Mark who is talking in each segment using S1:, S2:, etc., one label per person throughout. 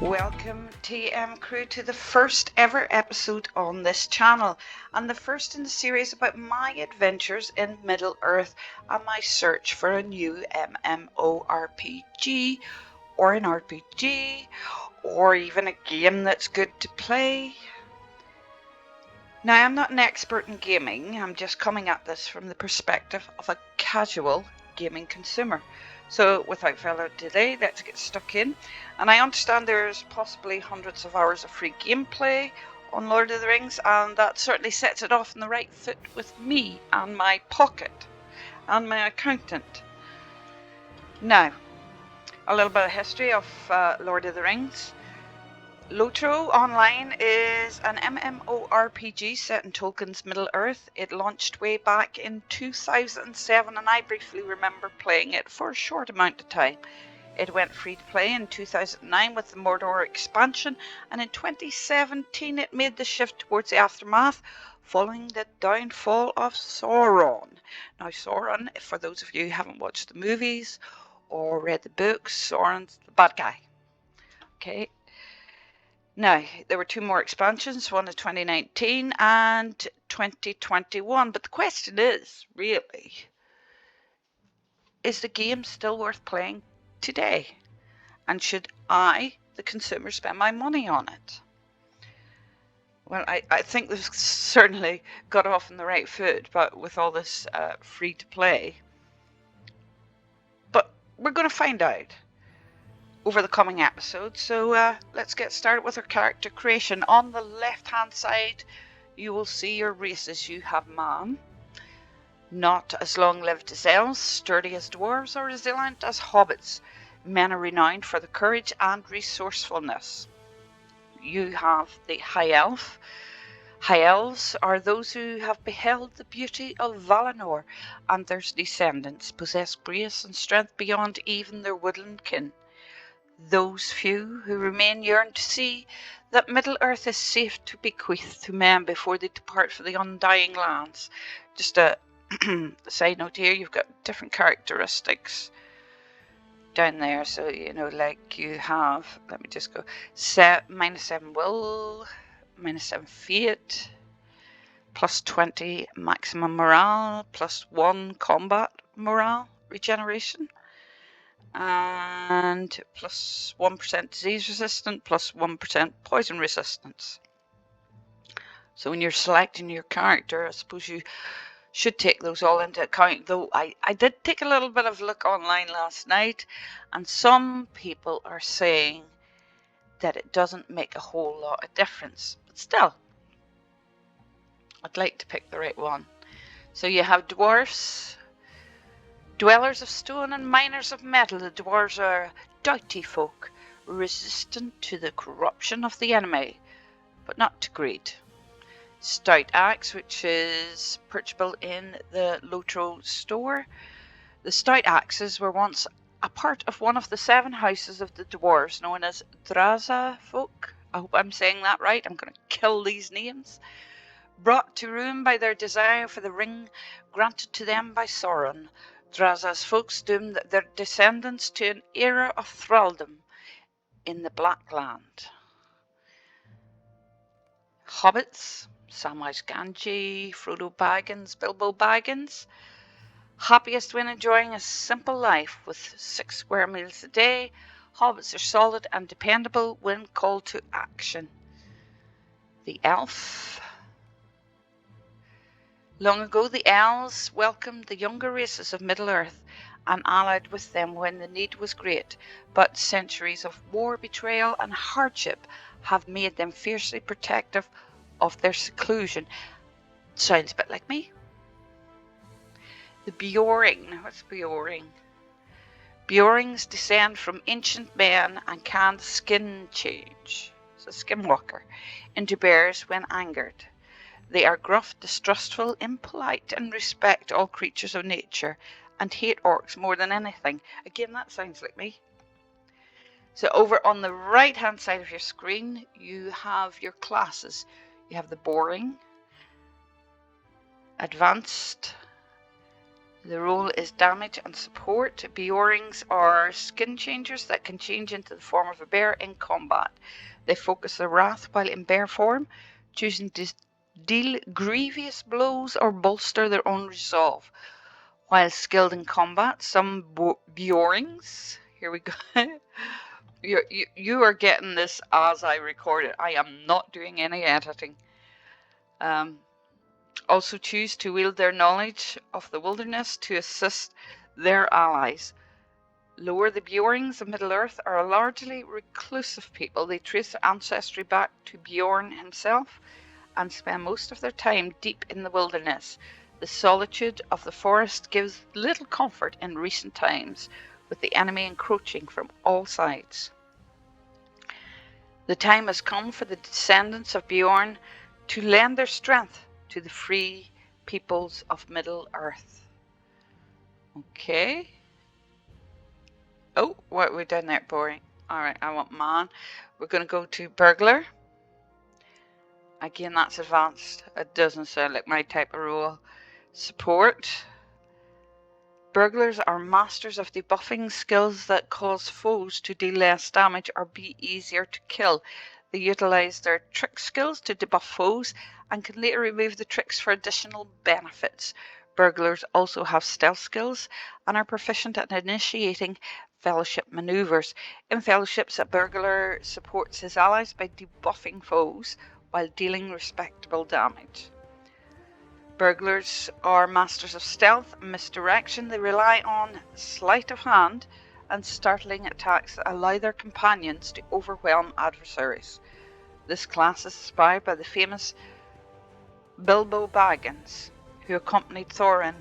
S1: Welcome TM crew to the first ever episode on this channel, and the first in the series about my adventures in Middle Earth and my search for a new MMORPG or an RPG or even a game that's good to play. Now, I'm not an expert in gaming, I'm just coming at this from the perspective of a casual gaming consumer. So without further delay, let's get stuck in. And I understand there's possibly hundreds of hours of free gameplay on Lord of the Rings, and that certainly sets it off on the right foot with me and my pocket and my accountant. Now, a little bit of history of Lord of the Rings. LOTRO Online is an MMORPG set in Tolkien's Middle Earth. It launched way back in 2007 and I briefly remember playing it for a short amount of time. It went free to play in 2009 with the Mordor expansion, and in 2017 it made the shift towards the aftermath following the downfall of Sauron. Now Sauron, for those of you who haven't watched the movies or read the books, Sauron's the bad guy. Okay. Now, there were two more expansions, one in 2019 and 2021, but the question is, really, is the game still worth playing today? And should I, the consumer, spend my money on it? Well, I think they've certainly got off on the right foot, but with all this free to play. But we're going to find out over the coming episodes. So let's get started with our character creation. On the left hand side you will see your races. You have man, not as long lived as elves, sturdy as dwarves, or resilient as hobbits. Men are renowned for their courage and resourcefulness. You have the high elf. High elves are those who have beheld the beauty of Valinor, and their descendants possess grace and strength beyond even their woodland kin. Those few who remain yearn to see that Middle Earth is safe to bequeath to men before they depart for the undying lands. Just a side note here, you've got different characteristics down there. So, you know, like you have, let me just go, -7 will, -7 fate, +20 maximum morale, +1 combat morale regeneration, and +1% disease resistant, +1% poison resistance. So when you're selecting your character, I suppose you should take those all into account, though I did take a little bit of a look online last night, and some people are saying that it doesn't make a whole lot of difference, but still, I'd like to pick the right one. So you have dwarfs, dwellers of stone and miners of metal. The dwarves are doughty folk, resistant to the corruption of the enemy, but not to greed. Stout axe, which is purchasable in the LOTRO store. The stout axes were once a part of one of the 7 houses of the dwarves, known as Draza folk. I hope I'm saying that right. I'm going to kill these names. Brought to ruin by their desire for the ring granted to them by Sauron, Draza's folks doomed their descendants to an era of thraldom in the Black Land. Hobbits, Samwise Gamgee, Frodo Baggins, Bilbo Baggins, happiest when enjoying a simple life with 6 square meals a day. Hobbits are solid and dependable when called to action. The elf. Long ago, the elves welcomed the younger races of Middle Earth and allied with them when the need was great, but centuries of war, betrayal and hardship have made them fiercely protective of their seclusion. Sounds a bit like me. The Beoring. What's Beoring? Beorings descend from ancient men and can skin change, so skinwalker, into bears when angered. They are gruff, distrustful, impolite, and respect all creatures of nature, and hate orcs more than anything. Again, that sounds like me. So over on the right hand side of your screen, you have your classes. You have the boring, advanced, The role is damage and support. Beorings are skin changers that can change into the form of a bear in combat. They focus their wrath while in bear form, choosing to deal grievous blows or bolster their own resolve. While skilled in combat, some Beorings, here we go. You are getting this as I record it. I am not doing any editing. Also choose to wield their knowledge of the wilderness to assist their allies. Lower, the Beorings of Middle-earth are a largely reclusive people. They trace their ancestry back to Bjorn himself and spend most of their time deep in the wilderness. The solitude of the forest gives little comfort in recent times, with the enemy encroaching from all sides. The time has come for the descendants of Bjorn to lend their strength to the free peoples of Middle-earth. Okay. Oh, what we done there? Boring. Alright, I want man. We're going to go to burglar. Again, that's advanced. It doesn't sound like my type of role. Support. Burglars are masters of debuffing skills that cause foes to deal less damage or be easier to kill. They utilize their trick skills to debuff foes and can later remove the tricks for additional benefits. Burglars also have stealth skills and are proficient at initiating fellowship maneuvers. In fellowships, a burglar supports his allies by debuffing foes while dealing respectable damage. Burglars are masters of stealth and misdirection. They rely on sleight of hand and startling attacks that allow their companions to overwhelm adversaries. This class is inspired by the famous Bilbo Baggins, who accompanied Thorin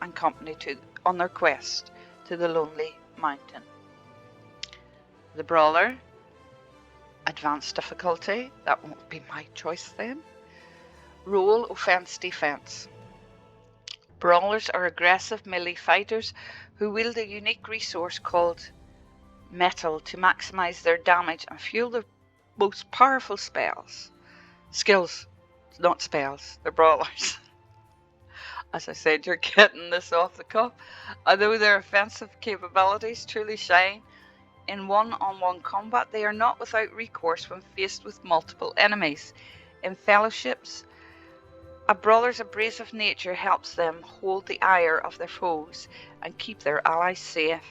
S1: and company on their quest to the Lonely Mountain. The Brawler, advanced difficulty, that won't be my choice then. Role, offense, defense. Brawlers are aggressive melee fighters who wield a unique resource called metal to maximize their damage and fuel their most powerful spells. Skills, not spells, they're brawlers. As I said, you're getting this off the cuff. Although their offensive capabilities truly shine in one-on-one combat, they are not without recourse when faced with multiple enemies. In fellowships, a brawler's abrasive nature helps them hold the ire of their foes and keep their allies safe.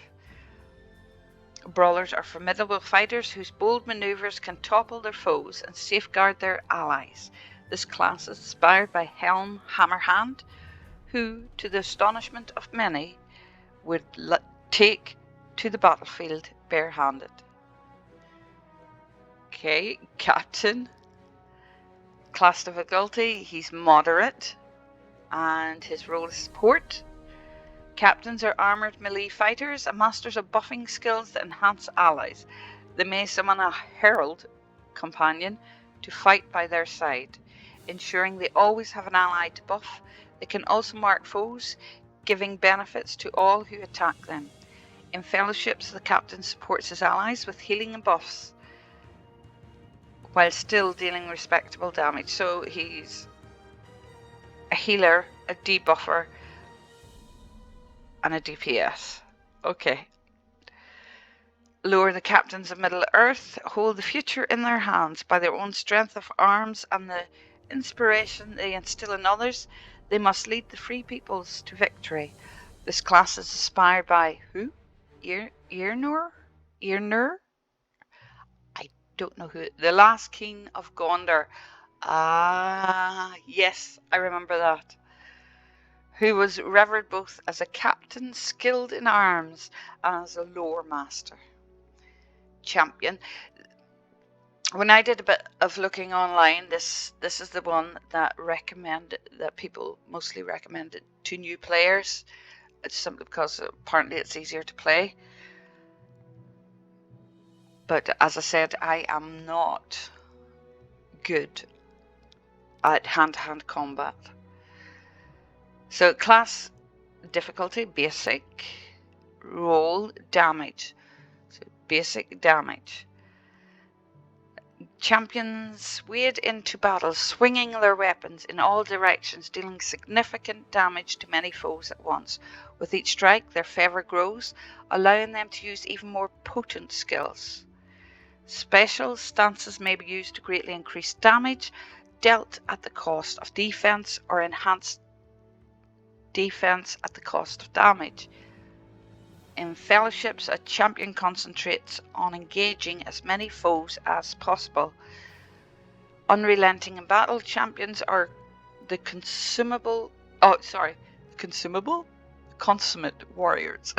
S1: Brawlers are formidable fighters whose bold maneuvers can topple their foes and safeguard their allies. This class is inspired by Helm Hammerhand, who, to the astonishment of many, would take to the battlefield barehanded. Okay, Captain. Class difficulty, he's moderate, and his role is support. Captains are armoured melee fighters and masters of buffing skills that enhance allies. They may summon a herald companion to fight by their side, ensuring they always have an ally to buff. They can also mark foes, giving benefits to all who attack them. In fellowships, the captain supports his allies with healing and buffs, while still dealing respectable damage. So he's a healer, a debuffer, and a DPS. Okay. Lower, the captains of Middle-earth hold the future in their hands by their own strength of arms and the inspiration they instill in others. They must lead the free peoples to victory. This class is inspired by who? Eärnur? I don't know who. The last king of Gondor. Yes, I remember that. Who was revered both as a captain skilled in arms and as a Loremaster. Champion. When I did a bit of looking online, this is the one that people mostly recommend it to new players. It's simply because apparently it's easier to play. But as I said, I am not good at hand-to-hand combat. So class difficulty, basic. Roll, damage. So basic damage. Champions wade into battle, swinging their weapons in all directions, dealing significant damage to many foes at once. With each strike, their favour grows, allowing them to use even more potent skills. Special stances may be used to greatly increase damage, dealt at the cost of defense, or enhance defense at the cost of damage. In fellowships, a champion concentrates on engaging as many foes as possible. Unrelenting in battle, champions are the consummate warriors.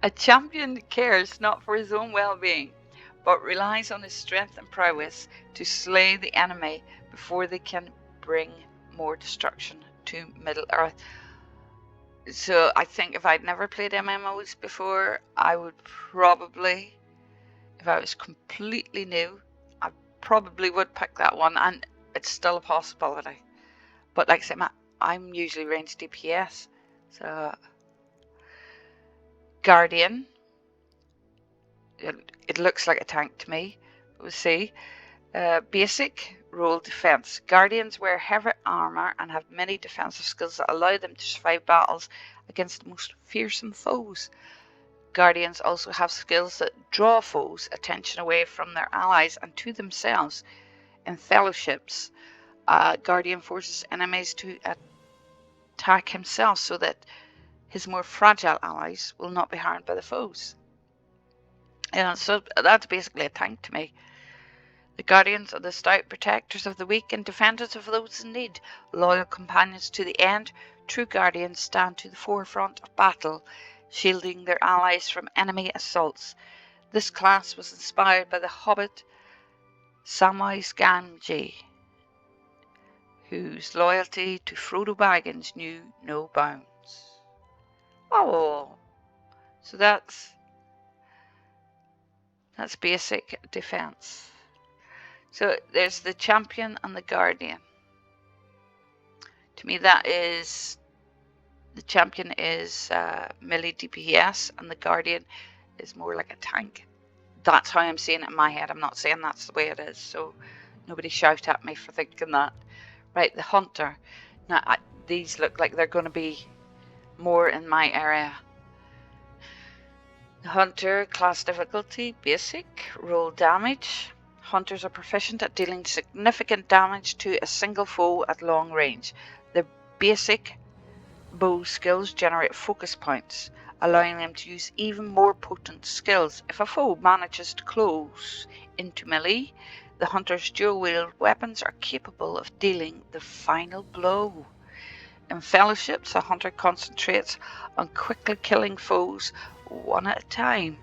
S1: A champion cares not for his own well-being, but relies on his strength and prowess to slay the enemy before they can bring more destruction to Middle-earth. So I think if I'd never played MMOs before, I would probably, if I was completely new, I probably would pick that one, and it's still a possibility. But like I said, I'm usually ranged DPS. So Guardian, it looks like a tank to me. We'll see. Basic role defense. Guardians wear heavy armor and have many defensive skills that allow them to survive battles against the most fearsome foes. Guardians also have skills that draw foes' attention away from their allies and to themselves. In fellowships, Guardian forces enemies to attack himself so that his more fragile allies will not be harmed by the foes. So that's basically a tank to me. The Guardians are the stout protectors of the weak and defenders of those in need. Loyal companions to the end, true Guardians stand to the forefront of battle, shielding their allies from enemy assaults. This class was inspired by the Hobbit Samwise Gamgee, whose loyalty to Frodo Baggins knew no bounds. Oh, so that's basic defense. So there's the champion and the guardian. To me, that is, the champion is melee DPS and the guardian is more like a tank. That's how I'm seeing it in my head. I'm not saying that's the way it is, so nobody shout at me for thinking that. Right, the hunter. Now, these look like they're going to be more in my area. The hunter, class difficulty, basic, roll damage. Hunters are proficient at dealing significant damage to a single foe at long range. Their basic bow skills generate focus points, allowing them to use even more potent skills. If a foe manages to close into melee, the hunter's dual-wield weapons are capable of dealing the final blow. In fellowships, a hunter concentrates on quickly killing foes one at a time.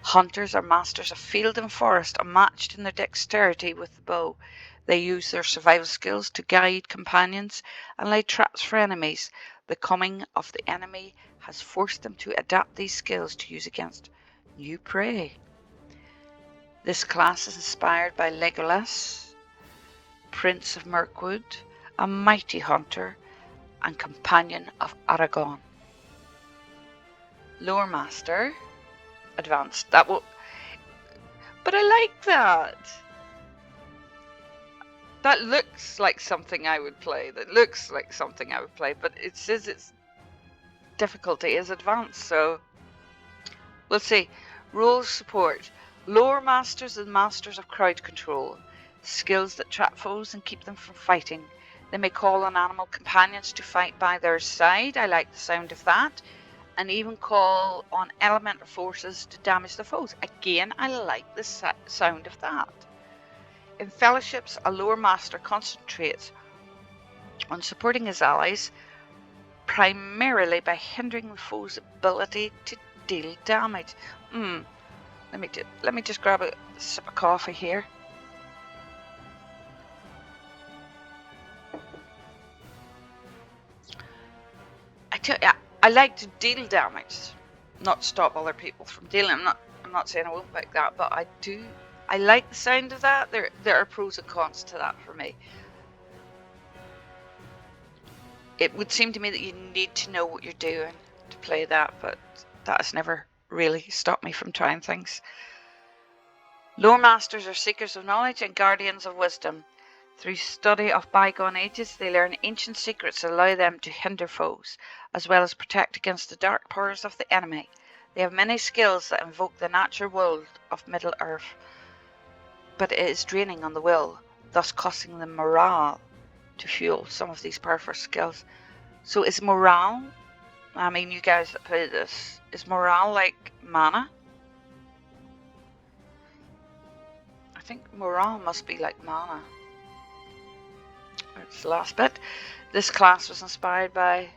S1: Hunters are masters of field and forest, unmatched in their dexterity with the bow. They use their survival skills to guide companions and lay traps for enemies. The coming of the enemy has forced them to adapt these skills to use against new prey. This class is inspired by Legolas, Prince of Mirkwood, a mighty hunter and companion of Aragorn. Loremaster, advanced. But I like that. That looks like something I would play. But it says its difficulty is advanced, so we'll see. Role support. Lore masters and masters of crowd control. Skills that trap foes and keep them from fighting. They may call on animal companions to fight by their side. I like the sound of that. And even call on elemental forces to damage the foes. Again, I like the sound of that. In fellowships, a lore master concentrates on supporting his allies, primarily by hindering the foe's ability to deal damage. Let me just grab a sip of coffee here. I like to deal damage, not stop other people from dealing. I'm not saying I won't pick that, but I like the sound of that. There are pros and cons to that for me. It would seem to me that you need to know what you're doing to play that, but that has never really stopped me from trying things. Loremasters are seekers of knowledge and guardians of wisdom. Through study of bygone ages, they learn ancient secrets that allow them to hinder foes, as well as protect against the dark powers of the enemy. They have many skills that invoke the natural world of Middle-earth, but it is draining on the will, thus costing them morale to fuel some of these powerful skills. So is morale, I mean, you guys that play this, is morale like mana? I think morale must be like mana. That's the last bit. This class was inspired by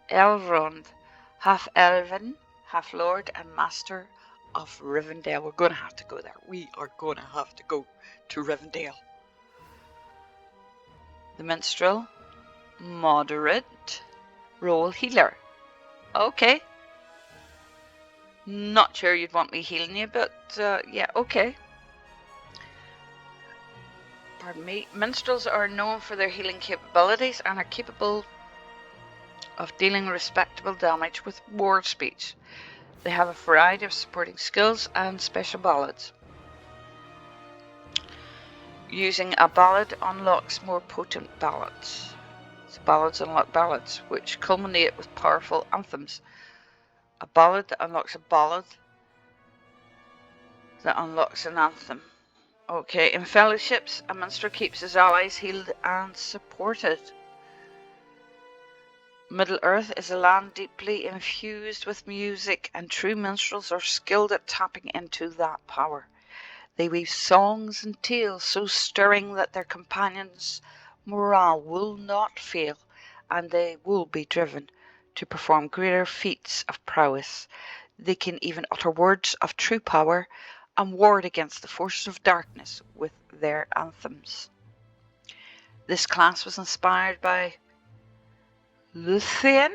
S1: Elrond, half elven, half lord, and master of Rivendell. We're going to have to go there. We are going to have to go to Rivendell. The minstrel, moderate, role healer. Okay. Not sure you'd want me healing you, but yeah, okay. Pardon me. Minstrels are known for their healing capabilities and are capable of dealing respectable damage with word speech. They have a variety of supporting skills and special ballads. Using a ballad unlocks more potent ballads. So ballads unlock ballads, which culminate with powerful anthems. A ballad that unlocks a ballad that unlocks an anthem. Okay, in fellowships, a minstrel keeps his allies healed and supported. Middle-earth is a land deeply infused with music, and true minstrels are skilled at tapping into that power. They weave songs and tales so stirring that their companions' morale will not fail, and they will be driven to perform greater feats of prowess. They can even utter words of true power and ward against the forces of darkness with their anthems. This class was inspired by Luthien,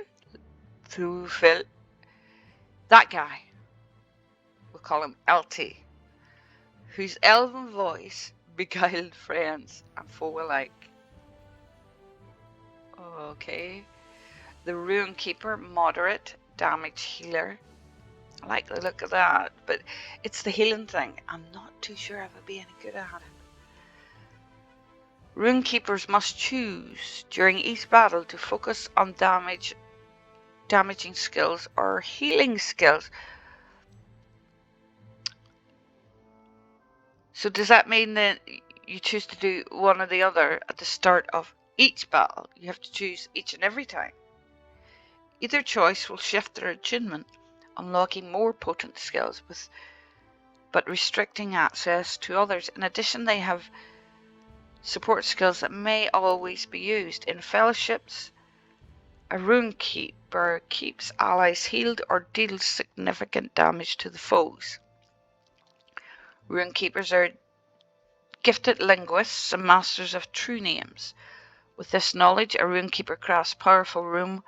S1: that guy, we'll call him LT, whose elven voice beguiled friends and foe alike. Okay. The Rune Keeper, moderate, damage healer. I like the look of that, but it's the healing thing. I'm not too sure if I'd be any good at it. Rune Keepers must choose during each battle to focus on damaging skills or healing skills. So does that mean that you choose to do one or the other at the start of each battle? You have to choose each and every time. Either choice will shift their attunement, unlocking more potent skills but restricting access to others. In addition, they have support skills that may always be used. In fellowships, a Rune Keeper keeps allies healed or deals significant damage to the foes. Rune Keepers are gifted linguists and masters of true names. With this knowledge, a Rune Keeper crafts powerful rune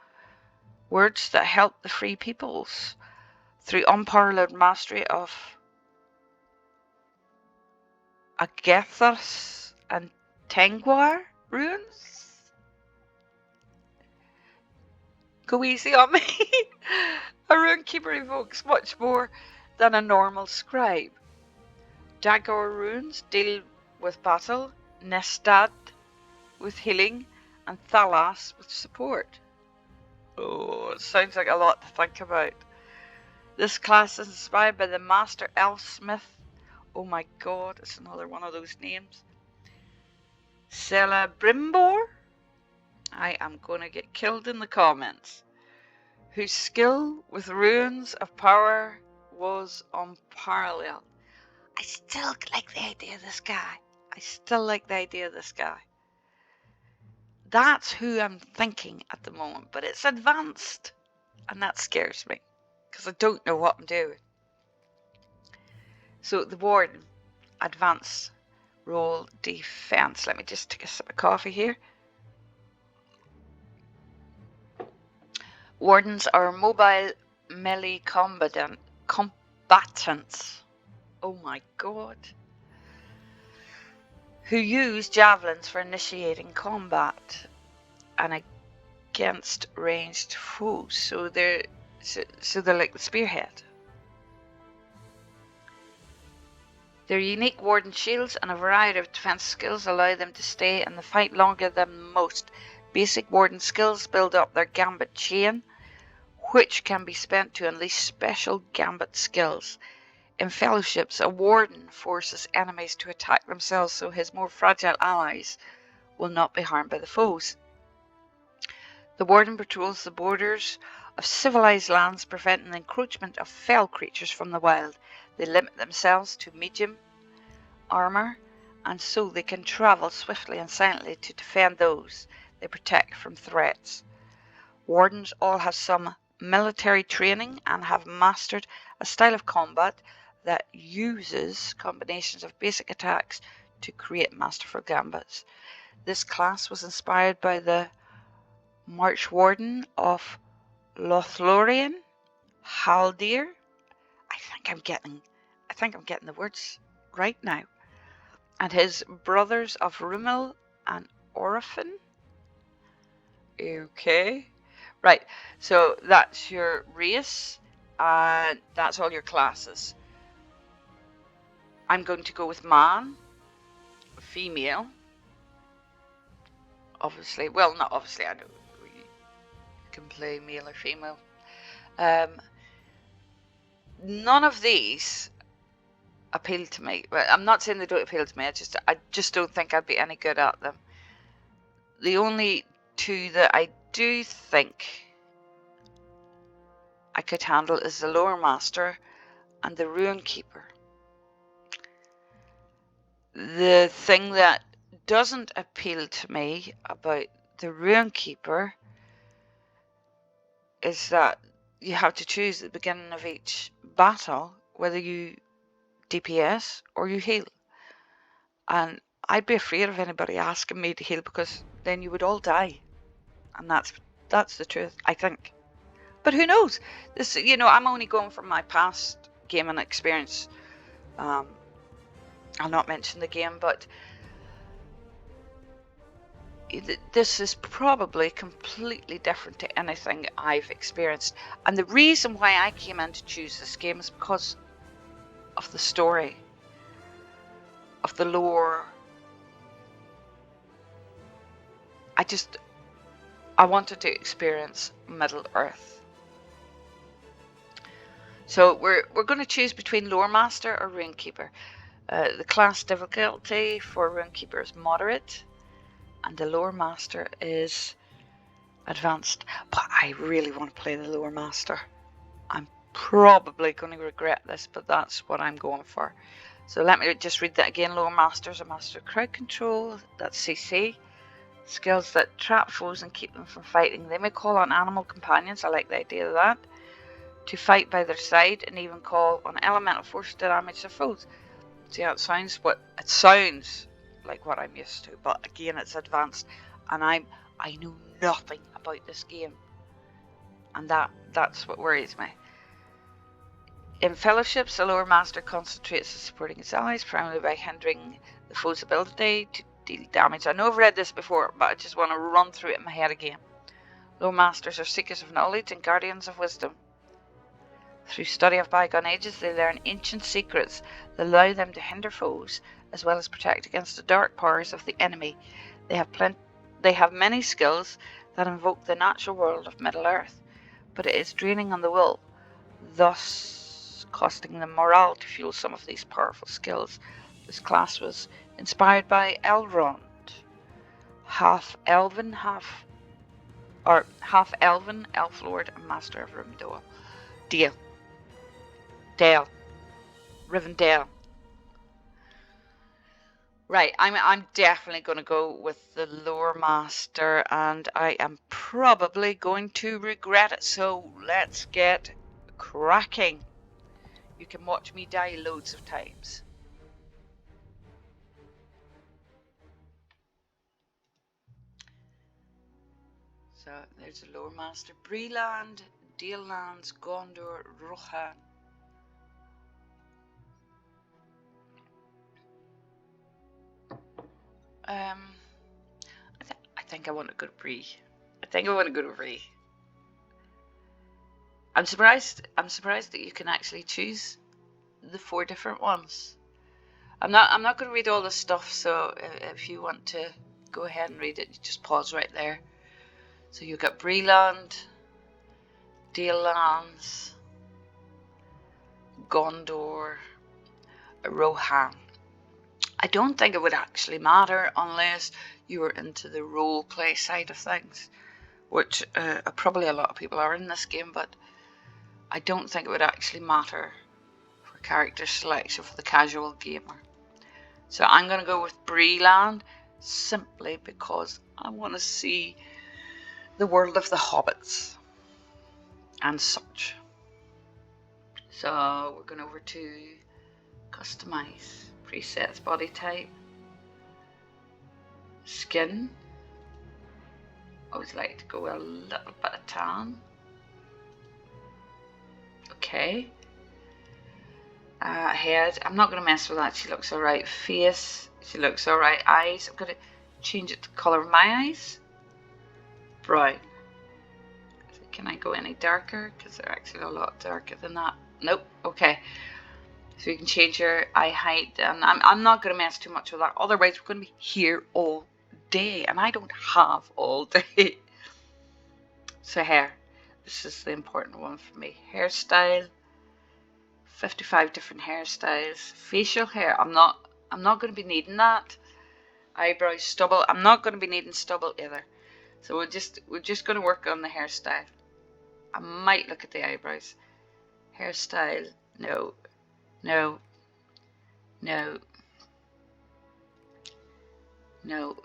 S1: words that help the free peoples through unparalleled mastery of Agethos and Tengwar runes. Go easy on me. A Rune Keeper evokes much more than a normal scribe. Dagor runes deal with battle, Nestad with healing, and Thalas with support. Oh, it sounds like a lot to think about. This class is inspired by the Master Elfsmith. Oh my god, it's another one of those names. Celebrimbor? I am going to get killed in the comments. Whose skill with runes of power was unparalleled. I still like the idea of this guy. That's who I'm thinking at the moment, but it's advanced, and that scares me because I don't know what I'm doing. So the Warden, advanced roll defense. Let me just take a sip of coffee here. Wardens are mobile melee combatants. Oh my god. Who use javelins for initiating combat and against ranged foes. So they're like the spearhead. Their unique warden shields and a variety of defense skills allow them to stay in the fight longer than most. Basic warden skills build up their gambit chain, which can be spent to unleash special gambit skills. In fellowships, a warden forces enemies to attack themselves so his more fragile allies will not be harmed by the foes. The warden patrols the borders of civilized lands, preventing the encroachment of fell creatures from the wild. They limit themselves to medium armor, and so they can travel swiftly and silently to defend those they protect from threats. Wardens all have some military training and have mastered a style of combat that uses combinations of basic attacks to create masterful gambits. This class was inspired by the March Warden of Lothlorien, Haldir. I think I'm getting the words right now. And his brothers of Rummel and Orphan. Okay. Right, so that's your race, and that's all your classes. I'm going to go with man, female. Obviously, well, not obviously, I know you can play male or female. None of these appeal to me. Well, I'm not saying they don't appeal to me, I just don't think I'd be any good at them. The only two that I do think I could handle is the Loremaster and the Runekeeper. The thing that doesn't appeal to me about the Runekeeper is that you have to choose at the beginning of each battle whether you DPS or you heal. And I'd be afraid of anybody asking me to heal, because then you would all die. And that's the truth, I think. But who knows? This, I'm only going from my past gaming experience. I'll not mention the game, but this is probably completely different to anything I've experienced. And the reason why I came in to choose this game is because of the story, of the lore. I wanted to experience Middle Earth. So we're going to choose between Loremaster or Runekeeper. The class difficulty for Runekeeper is moderate, and the Loremaster is advanced. But I really want to play the Loremaster. I'm probably going to regret this, but that's what I'm going for. So let me just read that again. Loremaster is a master of crowd control. That's CC. Skills that trap foes and keep them from fighting. They may call on animal companions, I like the idea of that, to fight by their side, and even call on elemental force to damage their foes. See how it sounds? It sounds like what I'm used to, but again, it's advanced, and I know nothing about this game, and that's what worries me. In fellowships, the Loremaster concentrates on supporting his allies, primarily by hindering the foe's ability to deal damage. I know I've read this before, but I just want to run through it in my head again. Loremasters are seekers of knowledge and guardians of wisdom. Through study of bygone ages, they learn ancient secrets that allow them to hinder foes, as well as protect against the dark powers of the enemy. They have many skills that invoke the natural world of Middle Earth, but it is draining on the will, thus costing them morale to fuel some of these powerful skills. This class was inspired by Elrond, half elven, elf lord, and master of Rivendell. Right, I'm definitely going to go with the Loremaster, and I am probably going to regret it. So let's get cracking. You can watch me die loads of times. So there's the Loremaster. Breland, Dalelands, Gondor, Rohan. I think I want to go to Bree. I'm surprised that you can actually choose the 4 different ones. I'm not going to read all this stuff, so if you want to go ahead and read it, you just pause right there. So you've got Breland, Dalelands, Gondor, Rohan. I don't think it would actually matter unless you were into the role play side of things, which probably a lot of people are in this game, but I don't think it would actually matter for character selection for the casual gamer. So I'm going to go with Breland simply because I want to see the world of the hobbits and such. So we're going over to customize presets, body type, skin. Always like to go a little bit of tan. Okay. Head, I'm not going to mess with that. She looks alright. Face, she looks alright. Eyes, I'm going to change it to the colour of my eyes. Brown. So can I go any darker? Because they're actually a lot darker than that. Nope. Okay. So you can change your eye height, and I'm not going to mess too much with that. Otherwise, we're going to be here all day, and I don't have all day. So hair. This is the important one for me. Hairstyle. 55 different hairstyles. Facial hair. I'm not going to be needing that. Eyebrows, stubble. I'm not going to be needing stubble either. So we're just going to work on the hairstyle. I might look at the eyebrows. Hairstyle. No. No. No. No.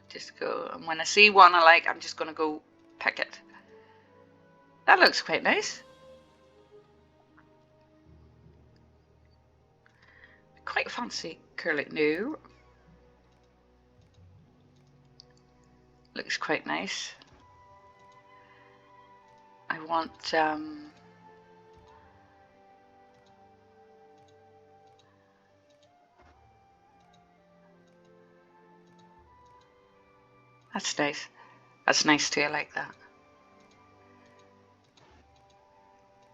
S1: Just go. And when I see one I like, I'm just going to go pick it. That looks quite nice. Quite fancy curly. No. Looks quite nice. I want that's nice. That's nice too, I like that.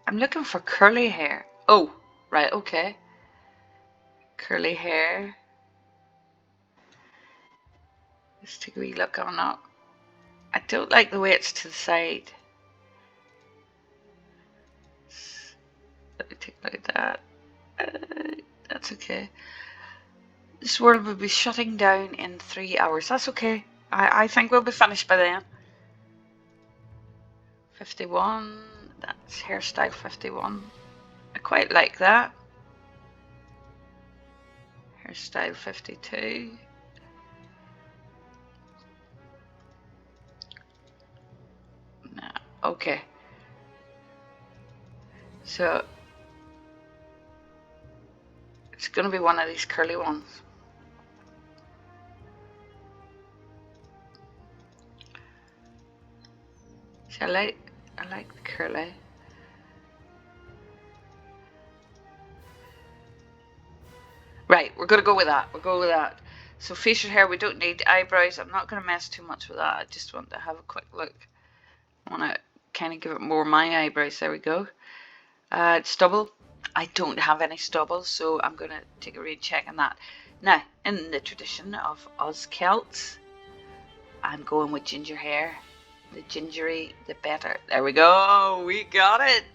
S1: I'm looking for curly hair. Oh, right, okay. Curly hair. Let's take a wee look on that. I don't like the way it's to the side. Let me take a look at that. That's okay. This world will be shutting down in 3 hours. That's okay. I think we'll be finished by then. 51. That's hairstyle 51. I quite like that. Hairstyle 52. No. Okay. So it's going to be one of these curly ones. So I like the curly. Right, we're going to go with that. We'll go with that. So facial hair, we don't need. Eyebrows, I'm not going to mess too much with that. I just want to have a quick look. I want to kind of give it more my eyebrows. There we go. Stubble. I don't have any stubble, so I'm going to take a read check on that. Now, in the tradition of us Celts, I'm going with ginger hair. The gingery, the better. There we go. We got it.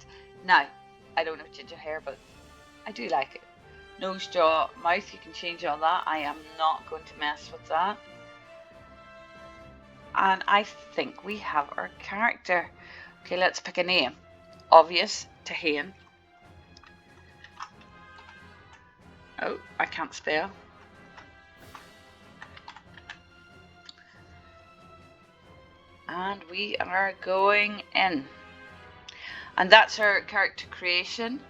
S1: Now, I don't have ginger hair, but I do like it. Nose, jaw, mouth, you can change all that. I am not going to mess with that. And I think we have our character. Okay, let's pick a name. Obvious, Tahane. Oh, I can't spell. And we are going in. And that's our character creation.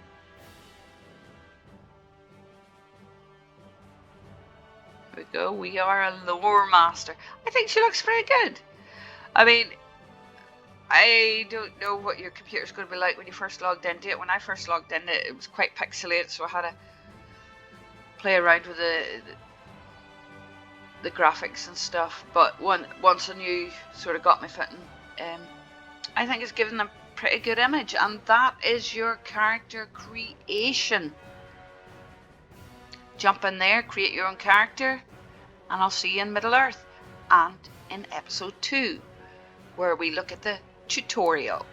S1: There we go. We are a Loremaster. I think she looks pretty good. I mean, I don't know what your computer's going to be like when you first logged into it. When I first logged in, it was quite pixelated, so I had to play around with the graphics and stuff. But once I knew, sort of got my footing, I think it's given a pretty good image. And that is your character creation. Jump in there, create your own character, and I'll see you in Middle-earth and in episode 2, where we look at the tutorial.